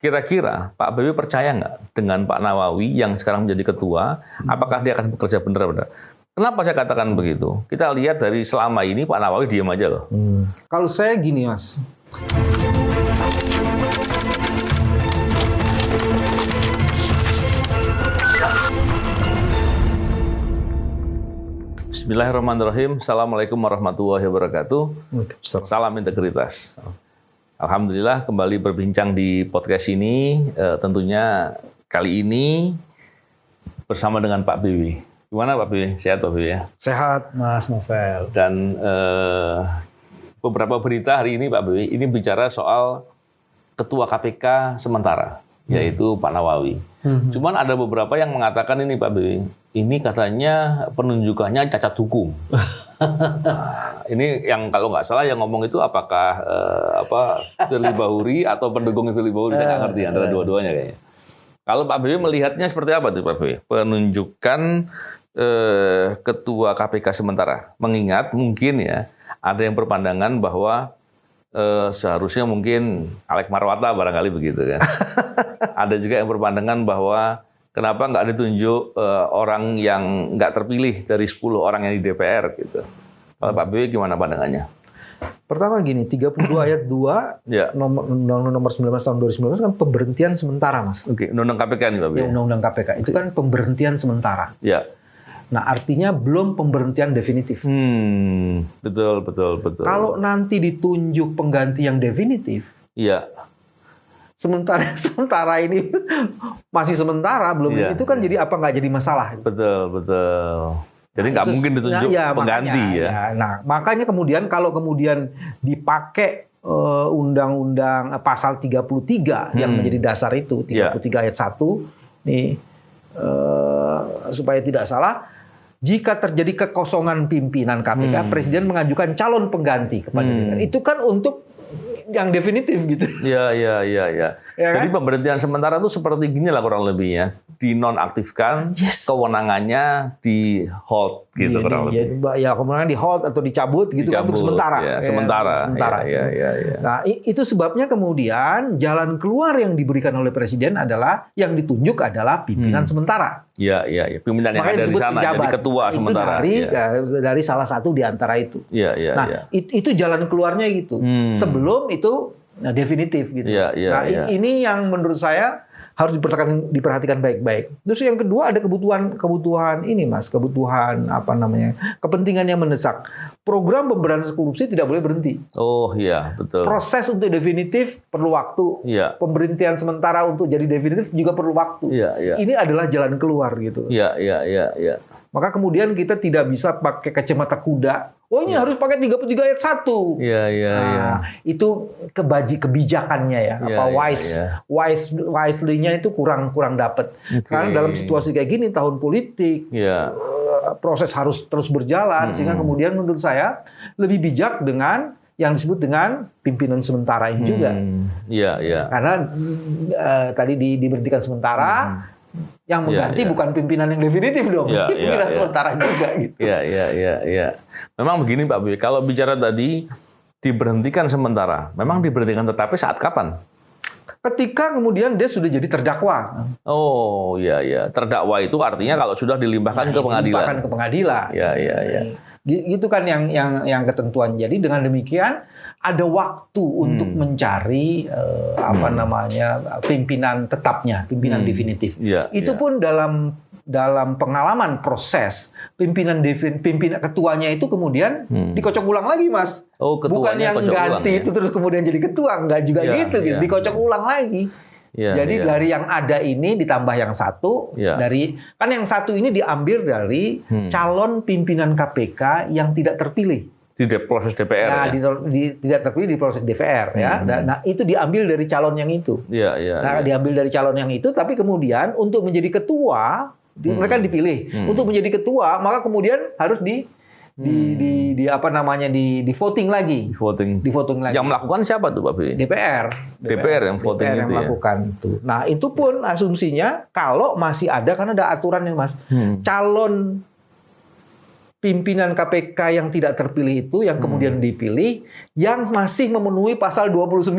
Kira-kira Pak BW percaya nggak dengan Pak Nawawi yang sekarang menjadi ketua, apakah dia akan bekerja benar-benar? Kenapa saya katakan begitu? Kita lihat dari selama ini Pak Nawawi diam aja loh. Kalau saya gini, Mas. Bismillahirrahmanirrahim. Assalamualaikum warahmatullahi wabarakatuh. Salam integritas. Alhamdulillah kembali berbincang di podcast ini. Tentunya kali ini bersama dengan Pak BW. Gimana Pak BW? Sehat Pak BW ya? Sehat, Mas Novel. Dan beberapa berita hari ini Pak BW ini bicara soal Ketua KPK sementara, yaitu Pak Nawawi. Cuman ada beberapa yang mengatakan ini Pak BW, ini katanya penunjukannya cacat hukum. Nah, ini yang kalau nggak salah yang ngomong itu apakah Firly Bahuri atau pendukung Firly Bahuri, saya nggak ngerti antara dua-duanya kayaknya. Kalau Pak BW melihatnya seperti apa tuh Pak BW? Penunjukan Ketua KPK sementara. Mengingat mungkin ya ada yang berpandangan bahwa seharusnya mungkin Alex Marwata barangkali begitu kan. Ada juga yang berpandangan bahwa kenapa nggak ditunjuk orang yang nggak terpilih dari 10 orang yang di DPR gitu. Kalau Pak BW gimana pandangannya? Pertama gini, 32 ayat 2 Ya. Undang-Undang nomor 19 tahun 2019 kan pemberhentian sementara, Mas. Oke, Undang-Undang KPK nih Pak BW. Ya, Undang-Undang KPK itu kan pemberhentian sementara. Ya. Nah, artinya belum pemberhentian definitif. Betul. Kalau nanti ditunjuk pengganti yang definitif, Iya. sementara ini masih sementara, belum Iya, itu kan jadi apa nggak jadi masalah. Betul. Jadi nggak mungkin ditunjuk pengganti ya. Nah, makanya kemudian kalau kemudian dipakai undang-undang pasal 33 yang menjadi dasar itu, 33 ayat 1 nih supaya tidak salah, jika terjadi kekosongan pimpinan KPK, Presiden mengajukan calon pengganti kepada DPR. Itu kan untuk yang definitif gitu. Iya. Ya Jadi kan? pemberhentian sementara itu seperti gini lah kurang lebihnya. Dinonaktifkan, kewenangangannya di hold gitu kurang lebih. Ya kemudian di hold atau dicabut gitu kan untuk sementara. Ya, sementara. Iya. Nah, itu sebabnya kemudian jalan keluar yang diberikan oleh Presiden adalah yang ditunjuk adalah pimpinan sementara. Iya. Pimpinan yang ada di sana jadi ketua itu sementara. dari salah satu di antara itu. Iya. Nah, itu jalan keluarnya gitu. Sebelum itu definitif gitu. Ini yang menurut saya harus diperhatikan baik-baik. Terus yang kedua ada kebutuhan ini Mas, kebutuhan kepentingan yang mendesak. Program pemberantasan korupsi tidak boleh berhenti. Oh iya, betul. Proses untuk definitif perlu waktu. Iya. Pemberhentian sementara untuk jadi definitif juga perlu waktu. Iya. Ini adalah jalan keluar gitu. Iya. Maka kemudian kita tidak bisa pakai kacamata kuda. Oh ini harus pakai 33 ayat 1. Iya. Itu kebijakannya ya. Wisely-nya itu kurang dapat. Karena dalam situasi kayak gini tahun politik, proses harus terus berjalan sehingga kemudian menurut saya lebih bijak dengan yang disebut dengan pimpinan sementara ini juga. Iya. Karena tadi diberhentikan sementara. Yang mengganti bukan pimpinan yang definitif dong, pimpinan sementara juga gitu. Iya. Memang begini Pak BW, kalau bicara tadi diberhentikan sementara, memang diberhentikan tetapi saat kapan? Ketika kemudian dia sudah jadi terdakwa. Oh iya. Terdakwa itu artinya kalau sudah dilimpahkan ke pengadilan. Dilimpahkan ke pengadilan. Iya. Gitu kan yang ketentuan. Jadi dengan demikian ada waktu untuk mencari pimpinan tetapnya, pimpinan definitif. Itu pun dalam pengalaman proses pimpinan ketuanya itu kemudian dikocok ulang lagi Mas. Bukan yang ganti itu terus kemudian jadi ketua, enggak juga gitu. Dikocok ulang lagi. Jadi dari yang ada ini ditambah yang satu, kan yang satu ini diambil dari calon pimpinan KPK yang tidak terpilih di proses DPR. Tidak terpilih di proses DPR ya. Nah, itu diambil dari calon yang itu. Diambil dari calon yang itu, tapi kemudian untuk menjadi ketua mereka dipilih. Untuk menjadi ketua, maka kemudian harus di voting lagi. Di voting lagi. Yang melakukan siapa tuh Pak B? DPR yang voting DPR yang itu melakukan itu. Nah, itu pun asumsinya kalau masih ada, karena ada aturan yang Mas. Calon pimpinan KPK yang tidak terpilih itu yang kemudian dipilih yang masih memenuhi pasal 29.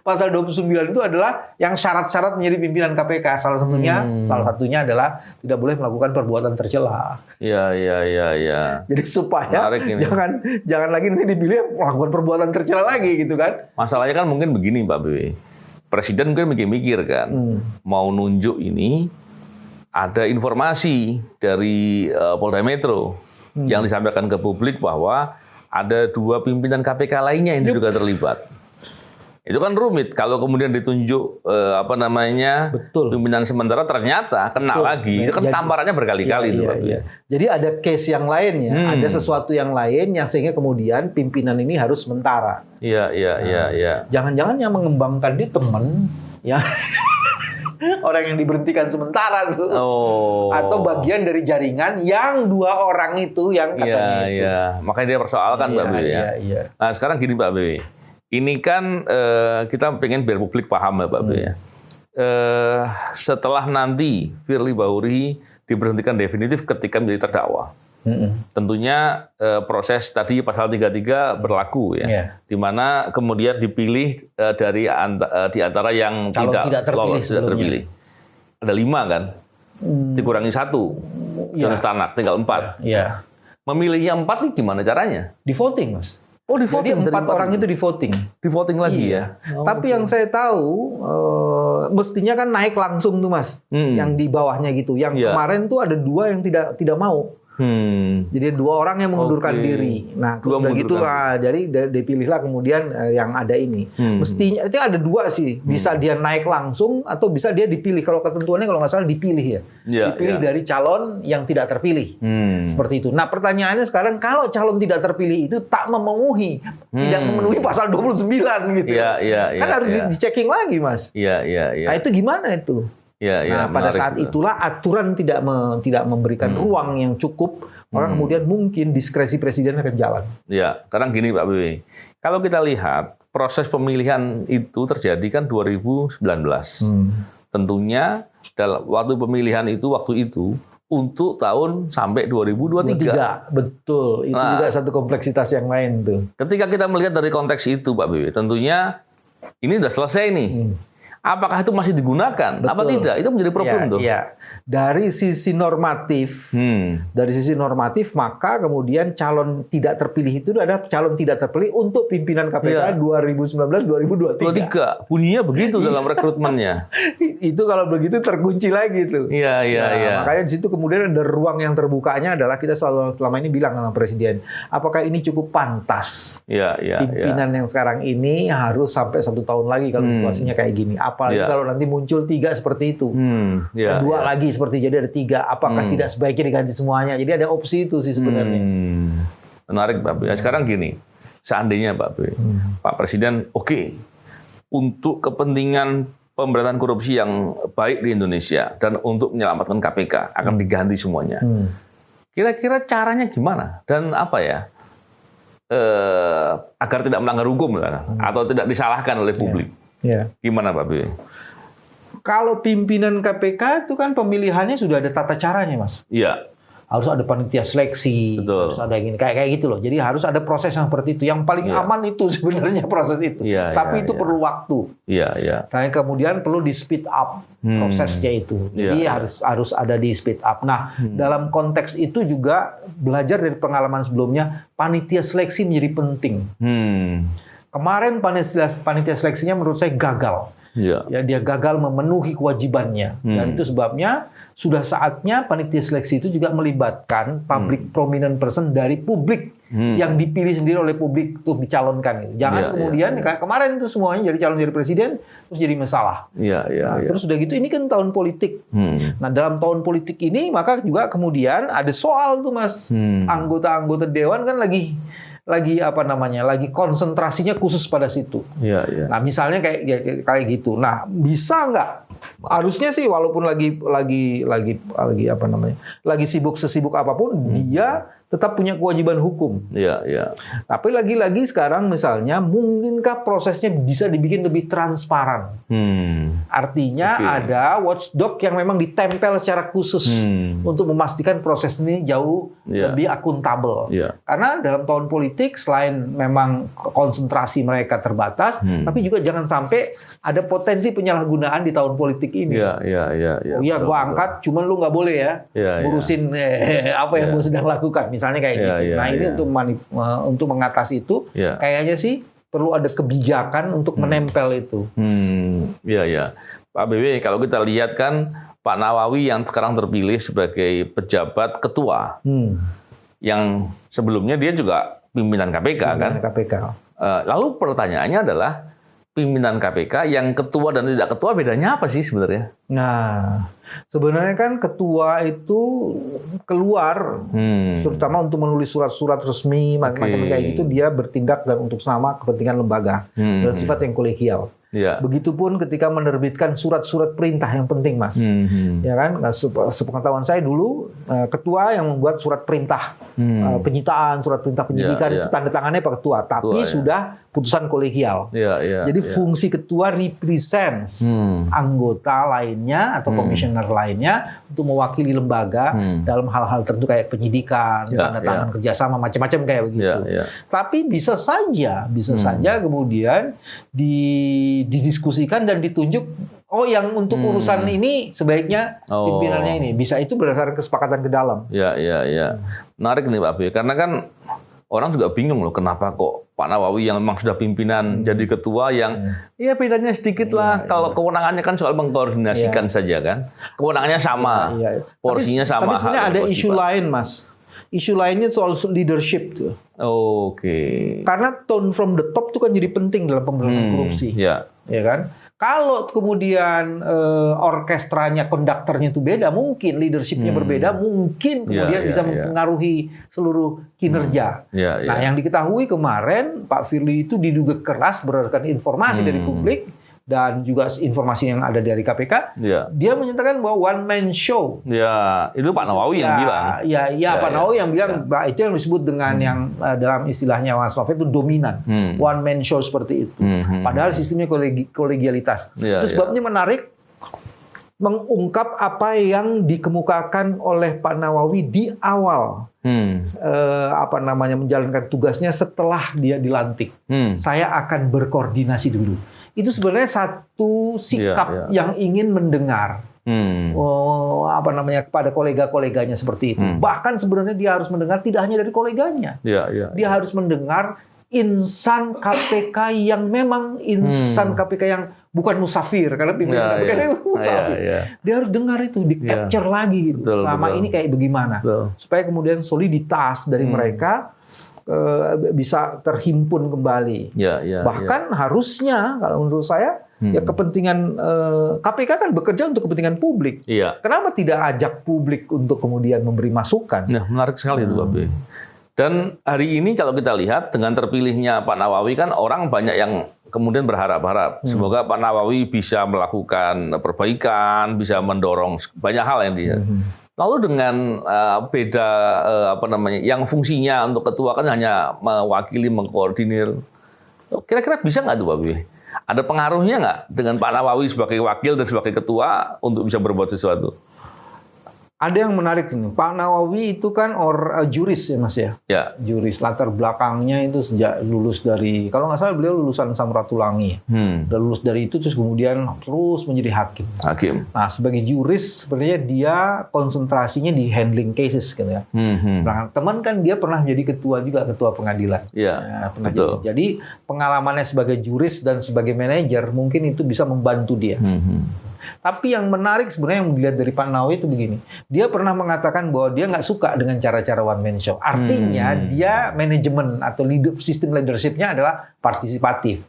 Pasal 29 itu adalah yang syarat-syarat menjadi pimpinan KPK. Salah satunya adalah tidak boleh melakukan perbuatan tercela. Iya. Jadi supaya jangan lagi nanti dipilih melakukan perbuatan tercela lagi gitu kan. Masalahnya kan mungkin begini Pak BW. Presiden mungkin mikir-mikir kan. Mau nunjuk ini ada informasi dari Polda Metro yang disampaikan ke publik bahwa ada 2 pimpinan KPK lainnya yang juga terlibat. Itu kan rumit kalau kemudian ditunjuk pimpinan sementara ternyata kena lagi. Itu kan tamparannya berkali-kali iya. Jadi ada case yang lain ya, ada sesuatu yang lain yang sehingga kemudian pimpinan ini harus sementara. Iya. Jangan-jangan yang mengembangkan dia teman ya. Orang yang diberhentikan sementara tuh, atau bagian dari jaringan yang 2 orang itu yang katanya itu. Iya. Makanya dia persoalkan Mbak Bewi ya. Iya. Nah sekarang gini Mbak Bewi, ini kan kita pengen biar publik paham ya Mbak Bewi ya. Setelah nanti Firly Bahuri diberhentikan definitif ketika menjadi terdakwa, tentunya proses tadi pasal 33 berlaku ya, di mana kemudian dipilih di antara yang tidak terpilih. Ada 5 kan, dikurangi 1, Jonas Tanak tinggal 4. Iya. Memilihnya 4 nih gimana caranya? Di voting Mas. Di voting. Jadi 4 orang itu di voting. Di voting lagi ya. Tapi yang saya tahu mestinya kan naik langsung tuh Mas, yang di bawahnya gitu. Yang kemarin tuh ada 2 yang tidak mau. Jadi 2 orang yang mengundurkan diri. Nah, terus udah gitu lah. Jadi dipilihlah kemudian yang ada ini. Mestinya itu ada 2 sih. Bisa dia naik langsung atau bisa dia dipilih. Kalau ketentuannya kalau nggak salah dipilih ya. Dipilih dari calon yang tidak terpilih. Seperti itu. Nah, pertanyaannya sekarang kalau calon tidak terpilih itu tak tidak memenuhi pasal 29 gitu. Kan harus dicek lagi, Mas. Nah, itu gimana itu? Nah, pada saat itulah aturan tidak memberikan ruang yang cukup, maka kemudian mungkin diskresi presiden akan jalan. Ya, sekarang gini Pak BW, kalau kita lihat proses pemilihan itu terjadi kan 2019. Tentunya waktu pemilihan itu untuk tahun sampai 2023. Betul, itu juga satu kompleksitas yang lain tuh. Ketika kita melihat dari konteks itu Pak BW, tentunya ini sudah selesai nih. Apakah itu masih digunakan? Betul. Apa tidak? Itu menjadi problem tuh. Iya. Dari sisi normatif, maka kemudian calon tidak terpilih itu adalah calon tidak terpilih untuk pimpinan KPK 2019-2023. Bunyinya begitu dalam rekrutmennya. Itu kalau begitu terkunci lagi tuh. Iya. Makanya di situ kemudian ada ruang yang terbukanya adalah kita selama ini bilang sama Presiden, apakah ini cukup pantas? Pimpinan yang sekarang ini harus sampai 1 tahun lagi kalau situasinya kayak gini. Apalagi kalau nanti muncul 3 seperti itu. 2 lagi seperti jadi ada 3. Apakah tidak sebaiknya diganti semuanya? Jadi ada opsi itu sih sebenarnya. Menarik Pak B. Sekarang gini, seandainya Pak B, Pak Presiden untuk kepentingan pemberantasan korupsi yang baik di Indonesia dan untuk menyelamatkan KPK akan diganti semuanya. Kira-kira caranya gimana? Dan apa ya? Agar tidak melanggar hukum atau tidak disalahkan oleh publik. Gimana Pak B? Kalau pimpinan KPK itu kan pemilihannya sudah ada tata caranya, Mas. Iya. Harus ada panitia seleksi, harus ada gini kayak gitu loh. Jadi harus ada proses yang seperti itu. Yang paling aman itu sebenarnya proses itu. Tapi itu perlu waktu. Dan kemudian perlu di speed up prosesnya itu. Jadi harus ada di speed up. Nah, dalam konteks itu juga belajar dari pengalaman sebelumnya, panitia seleksi menjadi penting. Kemarin panitia seleksinya menurut saya gagal. Dia gagal memenuhi kewajibannya. Dan itu sebabnya sudah saatnya panitia seleksi itu juga melibatkan public prominent person dari publik yang dipilih sendiri oleh publik untuk dicalonkan. Jangan kemudian kayak kemarin itu semuanya jadi calon jadi presiden terus jadi masalah. Terus udah gitu ini kan tahun politik. Nah, dalam tahun politik ini maka juga kemudian ada soal tuh Mas. Anggota-anggota dewan kan lagi konsentrasinya khusus pada situ. Nah, misalnya kayak gitu. Nah, bisa nggak? Harusnya sih walaupun lagi sibuk sesibuk apapun, dia tetap punya kewajiban hukum. Iya, iya. Tapi lagi-lagi sekarang misalnya, mungkinkah prosesnya bisa dibikin lebih transparan? Artinya ada watchdog yang memang ditempel secara khusus untuk memastikan proses ini jauh lebih akuntabel. Karena dalam tahun politik, selain memang konsentrasi mereka terbatas, tapi juga jangan sampai ada potensi penyalahgunaan di tahun politik ini. Iya, gua angkat, cuman lu nggak boleh ya ngurusin apa yang gua sedang lakukan. Misalnya kayak gitu. Nah ini untuk mengatasi itu, kayaknya sih perlu ada kebijakan untuk menempel itu. Iya. Pak BW, kalau kita lihat kan Pak Nawawi yang sekarang terpilih sebagai pejabat ketua, yang sebelumnya dia juga pimpinan KPK kan? KPK. Lalu pertanyaannya adalah, pimpinan KPK yang ketua dan tidak ketua bedanya apa sih sebenarnya? Nah, sebenarnya kan ketua itu keluar, terutama untuk menulis surat-surat resmi, macam-macam kayak gitu, dia bertindak dan untuk sama kepentingan lembaga dan sifat yang kolegial. Begitupun ketika menerbitkan surat-surat perintah yang penting, Mas. Ya kan? Nah, sepengetahuan saya dulu, ketua yang membuat surat perintah penyitaan, surat perintah penyidikan itu tanda tangannya Pak Ketua, tapi sudah putusan kolegial. Jadi fungsi ketua represents anggota lainnya atau komisioner lainnya untuk mewakili lembaga dalam hal-hal tertentu kayak penyidikan, tanda tangan kerjasama, macam-macam kayak begitu. Tapi bisa saja kemudian didiskusikan dan ditunjuk, yang untuk urusan ini sebaiknya pimpinannya ini. Bisa itu berdasarkan kesepakatan ke dalam. Iya. Menarik nih Pak B, karena kan orang juga bingung loh, kenapa kok Pak Nawawi yang memang sudah pimpinan jadi ketua yang bedanya sedikit lah. Kalau kewenangannya kan soal mengkoordinasikan saja kan. Kewenangannya sama, porsinya sama. Tapi sebenarnya ada isu lain, Mas. Isu lainnya soal leadership tuh. Karena tone from the top itu kan jadi penting dalam pemberantasan korupsi. Ya kan? Kalau kemudian orkestranya, konduktornya itu beda, mungkin leadershipnya berbeda, mungkin kemudian bisa mempengaruhi seluruh kinerja. Nah, yang diketahui kemarin Pak Firly itu diduga keras berdasarkan informasi dari publik dan juga informasi yang ada dari KPK. Dia menyatakan bahwa one man show. Itu Pak Nawawi yang bilang. Pak Nawawi yang bilang, itu yang disebut dengan yang dalam istilahnya Mas Novel itu dominan. One man show seperti itu. Padahal sistemnya kolegialitas. Itu sebabnya menarik mengungkap apa yang dikemukakan oleh Pak Nawawi di awal menjalankan tugasnya setelah dia dilantik. Saya akan berkoordinasi dulu. Itu sebenarnya satu sikap yang ingin mendengar kepada kolega-koleganya seperti itu. Bahkan sebenarnya dia harus mendengar tidak hanya dari koleganya. Dia harus mendengar insan KPK yang memang insan KPK yang bukan musafir, karena pimpinan KPK dia musafir. Dia harus dengar itu, di-capture lagi gitu. Selama ini kayak bagaimana. Supaya kemudian soliditas dari mereka bisa terhimpun kembali. Bahkan harusnya kalau menurut saya kepentingan KPK kan bekerja untuk kepentingan publik. Kenapa tidak ajak publik untuk kemudian memberi masukan? Menarik sekali itu Pak B. Dan hari ini kalau kita lihat dengan terpilihnya Pak Nawawi kan orang banyak yang kemudian berharap-harap semoga Pak Nawawi bisa melakukan perbaikan, bisa mendorong banyak hal yang dia. Lalu dengan beda yang fungsinya untuk ketua kan hanya mewakili, mengkoordinir. Kira-kira bisa nggak tuh Pak B? Ada pengaruhnya nggak dengan Pak Nawawi sebagai wakil dan sebagai ketua untuk bisa berbuat sesuatu? Ada yang menarik ini. Pak Nawawi itu kan juris ya Mas ya? Juris. Latar belakangnya itu sejak lulus dari, kalau nggak salah beliau lulusan Samratulangi. Udah lulus dari itu terus kemudian terus menjadi hakim. Nah sebagai juris sebenarnya dia konsentrasinya di handling cases gitu ya. Nah, teman kan dia pernah jadi ketua pengadilan. Betul. Jadi pengalamannya sebagai juris dan sebagai manajer mungkin itu bisa membantu dia. Tapi yang menarik sebenarnya yang dilihat dari Pak Nawawi itu begini. Dia pernah mengatakan bahwa dia nggak suka dengan cara-cara one man show. Artinya dia manajemen atau sistem leadership-nya adalah partisipatif.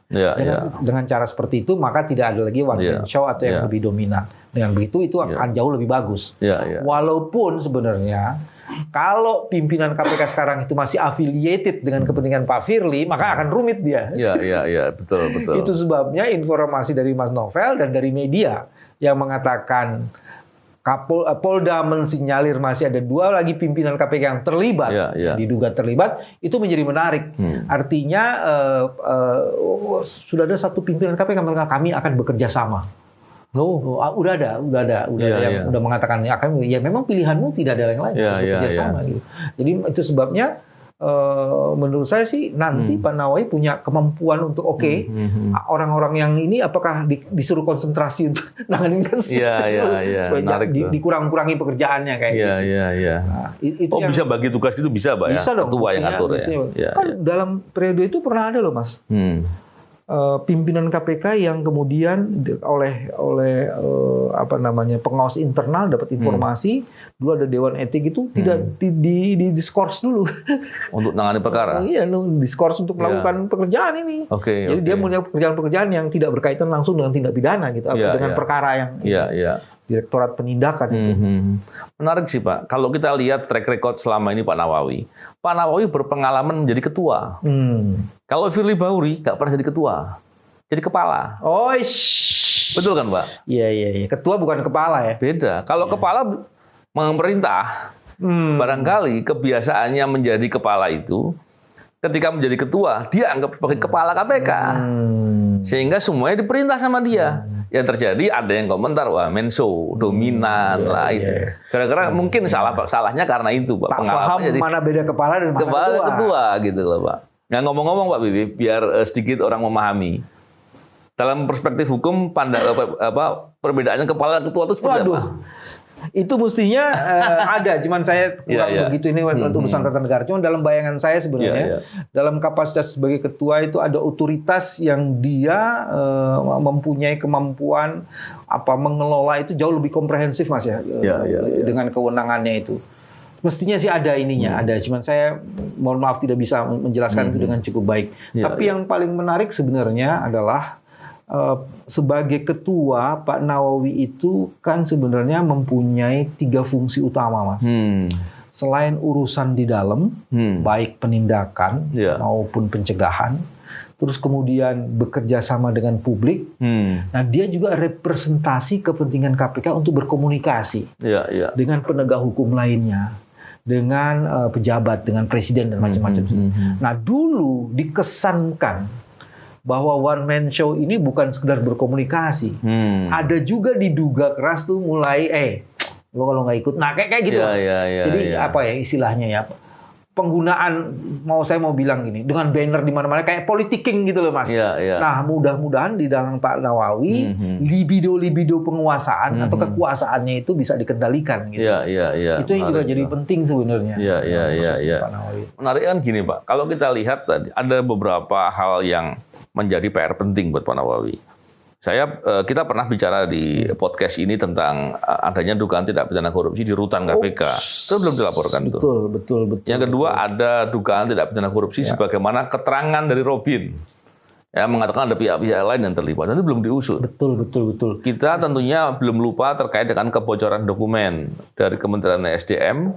Dengan cara seperti itu maka tidak ada lagi one man show atau yang lebih dominan. Dengan begitu itu akan jauh lebih bagus. Walaupun sebenarnya kalau pimpinan KPK sekarang itu masih affiliated dengan kepentingan Pak Firly, maka akan rumit dia. Betul. Itu sebabnya informasi dari Mas Novel dan dari media yang mengatakan Polda mensinyalir masih ada 2 lagi pimpinan KPK yang terlibat, diduga terlibat, itu menjadi menarik. Artinya sudah ada satu pimpinan KPK yang mengatakan kami akan bekerja sama. Udah ada yang udah mengatakan ya memang pilihanmu tidak ada yang lain, harus bekerja sama. Gitu. Jadi itu sebabnya menurut saya sih nanti Pak Nawawi punya kemampuan untuk orang-orang yang ini apakah disuruh konsentrasi untuk nanganin kasus supaya dikurang-kurangi pekerjaannya kayak gitu. Nah, itu bisa bagi tugas itu bisa Pak bisa ya? Dong, ketua yang atur ya. Kan dalam periode itu pernah ada loh Mas. Pimpinan KPK yang kemudian oleh pengawas internal dapat informasi dulu ada dewan etik itu tidak diskors dulu untuk menangani perkara. Iya, diskors untuk melakukan pekerjaan ini. Jadi dia punya pekerjaan yang tidak berkaitan langsung dengan tindak pidana gitu, dengan perkara yang Direktorat Penindakan itu. Menarik sih Pak. Kalau kita lihat track record selama ini Pak Nawawi berpengalaman menjadi ketua. Kalau Firly Bahuri nggak pernah jadi ketua, jadi kepala. Betul kan Pak? Iya. Ketua bukan kepala ya? Beda. Kalau kepala memerintah, barangkali kebiasaannya menjadi kepala itu, ketika menjadi ketua, dia anggap sebagai kepala KPK. Sehingga semuanya diperintah sama dia. Yang terjadi ada yang komentar, wah Menso, dominan lah itu. Gara-gara mungkin salahnya karena itu Pak. Tak paham jadi mana beda kepala dan mana ketua gitu loh Pak. Nah ngomong-ngomong Pak Bibi, biar sedikit orang memahami. Dalam perspektif hukum, perbedaannya kepala dan ketua itu seperti apa? Itu mestinya ada, cuman saya kurang begitu ini untuk urusan tata negara. Cuman dalam bayangan saya sebenarnya, dalam kapasitas sebagai ketua itu ada otoritas yang dia mempunyai kemampuan mengelola itu jauh lebih komprehensif Mas ya, dengan kewenangannya itu. Mestinya sih ada ininya, ada. Cuman saya mohon maaf tidak bisa menjelaskan itu dengan cukup baik. Tapi yang paling menarik sebenarnya adalah sebagai ketua Pak Nawawi itu kan sebenarnya mempunyai 3 fungsi utama Mas. Selain urusan di dalam, baik penindakan maupun pencegahan, terus kemudian bekerja sama dengan publik. Nah dia juga representasi kepentingan KPK untuk berkomunikasi dengan penegak hukum lainnya, dengan pejabat, dengan presiden dan macam-macam. Nah dulu dikesankan bahwa one man show ini bukan sekedar berkomunikasi. Ada juga diduga keras tuh mulai lo kalau nggak ikut. Nah kayak gitu Mas. Jadi apa ya istilahnya ya? Penggunaan saya mau bilang gini, dengan banner di mana-mana kayak politicking gitu loh Mas. Nah, mudah-mudahan di dalam Pak Nawawi libido penguasaan atau kekuasaannya itu bisa dikendalikan gitu. Itu yang juga jadi penting sebenarnya. Pak Nawawi. Menarik kan gini Pak, kalau kita lihat tadi ada beberapa hal yang menjadi PR penting buat Pak Nawawi. Kita pernah bicara di podcast ini tentang adanya dugaan tindak pidana korupsi di rutan KPK. Itu belum dilaporkan. Betul. Yang kedua ada dugaan tindak pidana korupsi sebagaimana keterangan dari Robin. Ya, mengatakan ada pihak-pihak lain yang terlibat. Dan itu belum diusut. Betul. Kita tentunya belum lupa terkait dengan kebocoran dokumen dari Kementerian SDM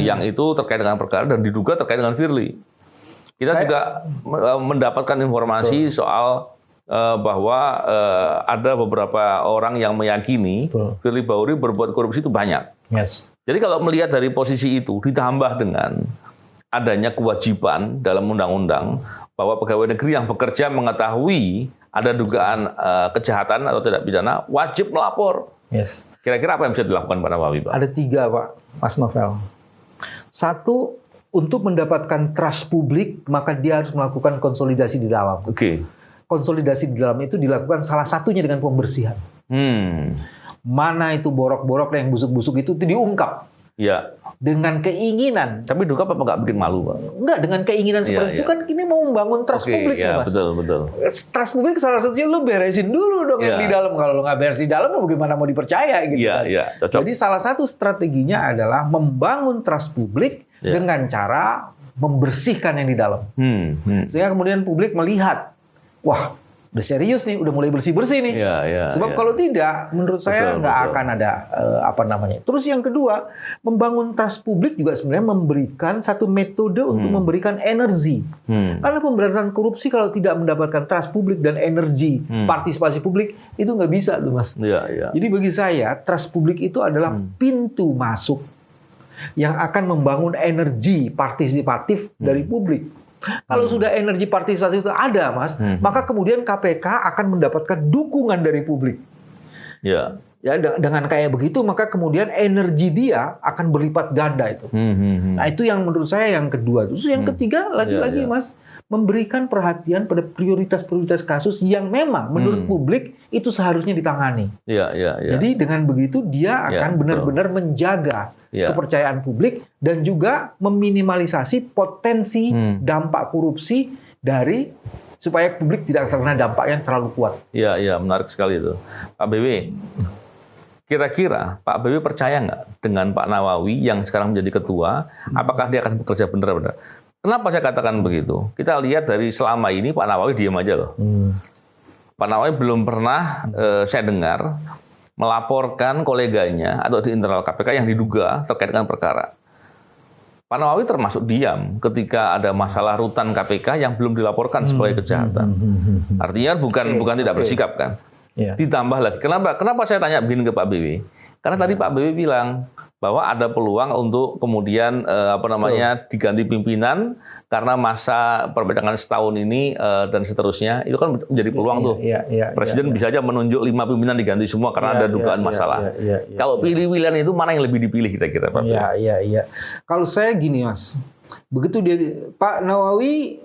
yang itu terkait dengan perkara dan diduga terkait dengan Firly. Kita juga mendapatkan informasi soal bahwa ada beberapa orang yang meyakini Firly Bahuri berbuat korupsi itu banyak. Jadi kalau melihat dari posisi itu ditambah dengan adanya kewajiban dalam undang-undang bahwa pegawai negeri yang bekerja mengetahui ada dugaan kejahatan atau tindak pidana wajib melapor. Kira-kira apa yang bisa dilakukan Pak Nawawi Pak? Ada 3 Pak Mas Novel. 1, untuk mendapatkan trust publik maka dia harus melakukan konsolidasi di dalam. Konsolidasi di dalam itu dilakukan salah satunya dengan pembersihan. Mana itu borok-borok yang busuk-busuk itu diungkap. Dengan keinginan. Tapi diungkap apa nggak bikin malu Pak? Enggak, dengan keinginan seperti itu kan ini mau membangun trust publik Mas. Betul. Trust publik salah satunya lo beresin dulu dong yang di dalam. Kalau lo nggak beres di dalam bagaimana mau dipercaya gitu kan. Jadi salah satu strateginya adalah membangun trust publik dengan cara membersihkan yang di dalam. Sehingga kemudian publik melihat, wah udah serius nih, udah mulai bersih-bersih nih. Sebab kalau tidak, menurut saya nggak akan ada Terus yang kedua, membangun trust publik juga sebenarnya memberikan satu metode untuk memberikan energi. Karena pemberantasan korupsi kalau tidak mendapatkan trust publik dan energi partisipasi publik itu nggak bisa tuh Mas. Jadi bagi saya trust publik itu adalah pintu masuk yang akan membangun energi partisipatif dari publik. Kalau sudah energi partisipatif itu ada, Mas, maka kemudian KPK akan mendapatkan dukungan dari publik. Ya, dengan kayak begitu, maka kemudian energi dia akan berlipat ganda itu. Nah, itu yang menurut saya yang kedua. Terus yang ketiga, lagi-lagi, Mas, memberikan perhatian pada prioritas-prioritas kasus yang memang menurut publik itu seharusnya ditangani. Jadi dengan begitu dia akan benar-benar menjaga kepercayaan publik dan juga meminimalisasi potensi dampak korupsi dari supaya publik tidak terkena dampak yang terlalu kuat. Iya, menarik sekali itu. Pak BW, kira-kira Pak BW percaya nggak dengan Pak Nawawi yang sekarang menjadi ketua, apakah dia akan bekerja benar-benar? Kenapa saya katakan begitu? Kita lihat dari selama ini Pak Nawawi diam aja loh. Pak Nawawi belum pernah saya dengar melaporkan koleganya atau di internal KPK yang diduga terkait dengan perkara. Pak Nawawi termasuk diam ketika ada masalah rutan KPK yang belum dilaporkan sebagai kejahatan. Artinya bukan tidak bersikap kan. Ditambah lagi. Kenapa saya tanya begini ke Pak BW? Karena tadi Pak BW bilang bahwa ada peluang untuk kemudian diganti pimpinan karena masa perbedaan setahun ini dan seterusnya itu kan menjadi peluang tuh. Presiden bisa aja menunjuk 5 pimpinan diganti semua karena ada dugaan masalah. Kalau pilih-pilihan itu mana yang lebih dipilih kira-kira Pak? Kalau saya gini Mas, begitu Pak Nawawi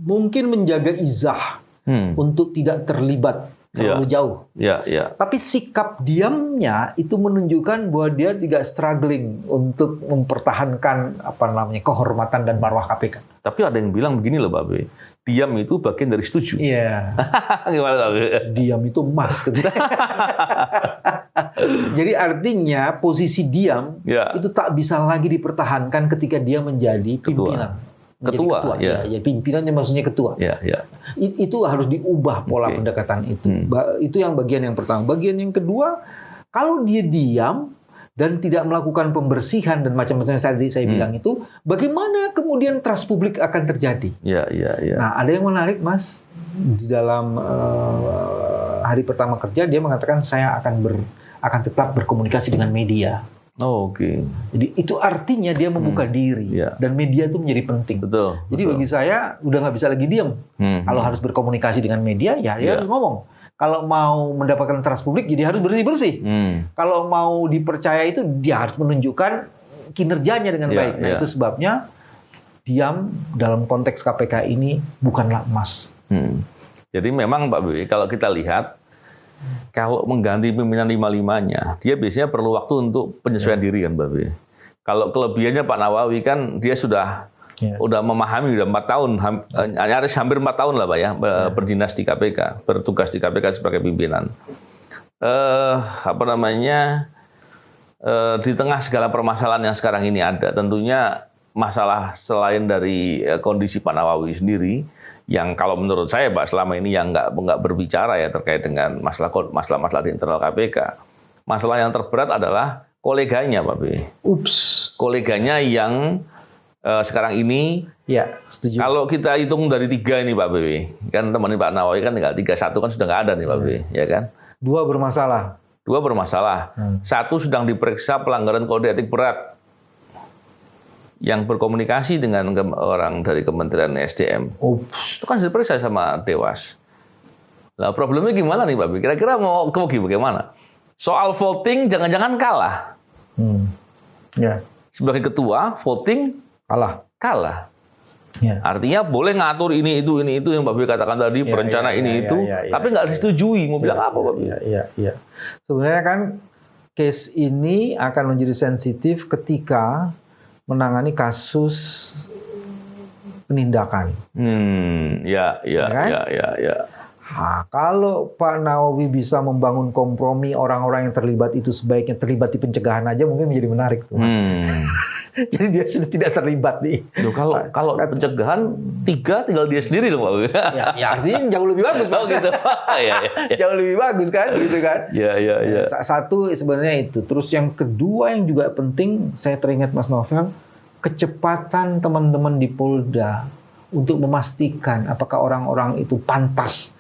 mungkin menjaga izah untuk tidak terlibat terlalu jauh. Tapi sikap diamnya itu menunjukkan bahwa dia tidak struggling untuk mempertahankan kehormatan dan marwah KPK. Tapi ada yang bilang begini loh, Pak B. Diam itu bagian dari setuju. Gimana, Pak B? Diam itu emas. Jadi artinya posisi diam itu tak bisa lagi dipertahankan ketika dia menjadi pimpinan. Ketua. Pimpinannya maksudnya ketua. Itu harus diubah pola pendekatan itu. Itu yang bagian yang pertama. Bagian yang kedua, kalau dia diam dan tidak melakukan pembersihan dan macam-macam yang tadi saya bilang itu, bagaimana kemudian trust publik akan terjadi? Nah, ada yang menarik, Mas. Di dalam hari pertama kerja dia mengatakan saya akan tetap berkomunikasi dengan media. Jadi itu artinya dia membuka diri dan media itu menjadi penting. Jadi bagi saya udah nggak bisa lagi diam. Kalau harus berkomunikasi dengan media, dia harus ngomong. Kalau mau mendapatkan trust publik, jadi harus bersih-bersih. Kalau mau dipercaya itu dia harus menunjukkan kinerjanya dengan baik. Nah itu sebabnya diam dalam konteks KPK ini bukanlah emas. Jadi memang Pak BW, kalau kita lihat kalau mengganti pimpinan 5-5-nya, dia biasanya perlu waktu untuk penyesuaian diri kan, Pak B. Kalau kelebihannya Pak Nawawi kan dia sudah memahami udah 4 tahun, nyaris hampir 4 tahun lah Pak ya, berdinas di KPK, bertugas di KPK sebagai pimpinan. Di tengah segala permasalahan yang sekarang ini ada, tentunya masalah selain dari kondisi Pak Nawawi sendiri, yang kalau menurut saya Pak selama ini yang nggak berbicara ya terkait dengan masalah di internal KPK. Masalah yang terberat adalah koleganya Pak B. Koleganya yang sekarang ini setuju. Kalau kita hitung dari 3 ini Pak B, kan teman Pak Nawawi kan tinggal 1 kan sudah nggak ada nih Pak B, ya kan? 2 bermasalah. 1 sedang diperiksa pelanggaran kode etik berat yang berkomunikasi dengan orang dari Kementerian SDM. Itu kan diperiksa sama Dewas. Nah, problemnya gimana nih Pak B? Kira-kira mau bagaimana? Soal voting jangan-jangan kalah. Sebagai ketua, voting kalah. Artinya boleh ngatur ini itu yang Pak B katakan tadi, berencana tapi nggak disetujui. Mau bilang apa Pak B? Sebenarnya kan case ini akan menjadi sensitif ketika menangani kasus penindakan. Nah, kalau Pak Nawawi bisa membangun kompromi orang-orang yang terlibat itu sebaiknya terlibat di pencegahan aja mungkin menjadi menarik tuh Mas. Jadi dia sudah tidak terlibat nih. Loh, kalau pencegahan 3 tinggal dia sendiri dong Pak. Ya artinya jauh lebih bagus Mas. Oh gitu. Ya. Jauh lebih bagus kan gitu kan. Ya. Satu sebenarnya itu. Terus yang kedua yang juga penting, saya teringat Mas Novel, kecepatan teman-teman di Polda untuk memastikan apakah orang-orang itu pantas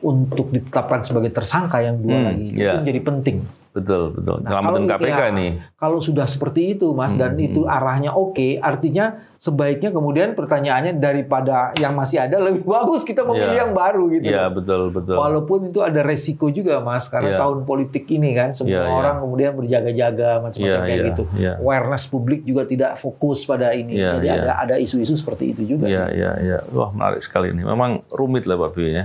untuk ditetapkan sebagai tersangka yang dua lagi itu menjadi penting. Betul. Nyelamatin KPK nih. Kalau sudah seperti itu, Mas, dan itu arahnya oke, artinya sebaiknya kemudian pertanyaannya daripada yang masih ada lebih bagus kita memilih yang baru gitu. Iya, betul. Walaupun itu ada resiko juga, Mas, karena tahun politik ini kan semua orang kemudian berjaga-jaga macam-macam kayak gitu. Awareness publik juga tidak fokus pada ini. Jadi ada isu-isu seperti itu juga. Iya. Wah, menarik sekali ini. Memang rumit lah Pak Bey ya.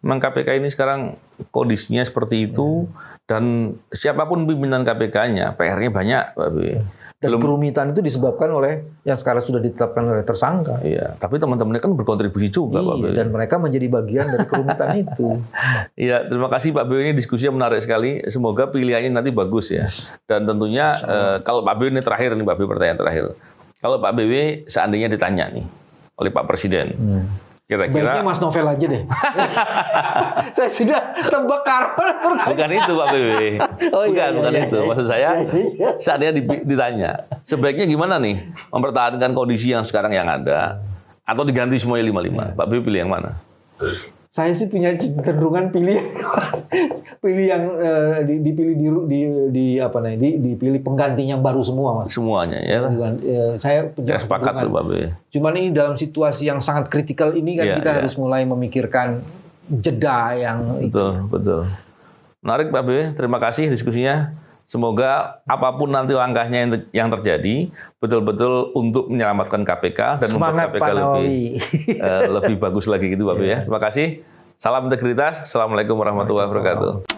Memang KPK ini sekarang kondisinya seperti itu. Dan siapapun pimpinan KPK-nya, PR-nya banyak, Pak Bey. Dan kerumitan itu disebabkan oleh yang sekarang sudah ditetapkan oleh tersangka. Iya, tapi teman-temannya kan berkontribusi juga, Pak Bey. Dan mereka menjadi bagian dari kerumitan itu. Iya, terima kasih Pak Bey, ini diskusinya menarik sekali. Semoga pilihannya nanti bagus ya. Dan tentunya kalau Pak Bey ini terakhir nih, Pak Bey pertanyaan terakhir. Kalau Pak Bey seandainya ditanya nih oleh Pak Presiden, kira-kira sebaiknya Mas Novel aja deh. Saya sudah tebak karpet. Bukan itu Pak Bey. Bukan itu. Maksud saya saat dia ditanya, sebaiknya gimana nih mempertahankan kondisi yang sekarang yang ada atau diganti semuanya 5-5? Pak Bey pilih yang mana? Saya sih punya cenderungan pilih yang dipilih pengganti yang baru semua, Mas. Semuanya ya. Saya sepakat tuh Pak Bey. Cuman ini dalam situasi yang sangat kritikal ini kan kita harus mulai memikirkan jeda yang betul. Menarik Pak Bey, terima kasih diskusinya. Semoga apapun nanti langkahnya yang terjadi betul-betul untuk menyelamatkan KPK dan membuat KPK lebih bagus lagi gitu Pak Bey ya. Terima kasih. Salam integritas. Assalamualaikum warahmatullahi wabarakatuh.